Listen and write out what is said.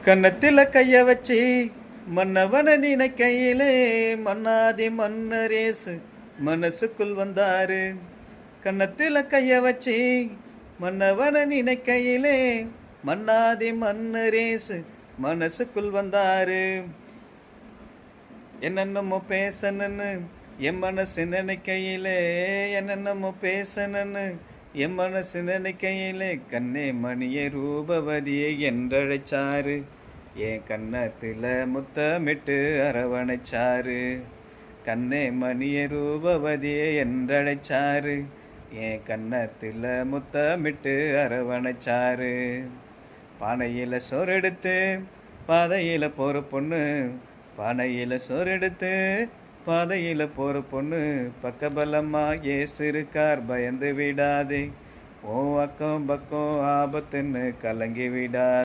கன்னத்தில கைய வச்சு மன்னவன நினைக்கையிலே மன்னாதி மன்னரேசு மனசுக்குள் வந்தாரு. கன்னத்தில கைய வச்சு மன்னவன நினைக்கையிலே மன்னாதி மன்னரேசு மனசுக்குள் வந்தாரு. என்னென்னமோ பேசணுன்னு என் மனசு நினைக்கையிலே, என்னென்னமோ பேசணுன்னு என் மனசு நினைக்கையிலே, கண்ணே மணியே ரூபவதியே என்றழைச்சாரு. என் கன்னத்தில் முத்தமிட்டு அரவணைச்சாரு. கண்ணே மணியே ரூபவதியே என்றழைச்சாரு. என் கன்னத்தில் முத்தமிட்டு அரவணைச்சாரு. பானையில் சோறெடுத்து பாதையில் போகிற பொண்ணு, பானையில் சோறெடுத்து பாதையில் போகிற பொண்ணு, பக்கபலமா ஏசு இருக்கார் பயந்து விடாதே, ஓ அக்கம் பக்கம் ஆபத்துன்னு கலங்கி விடாதே.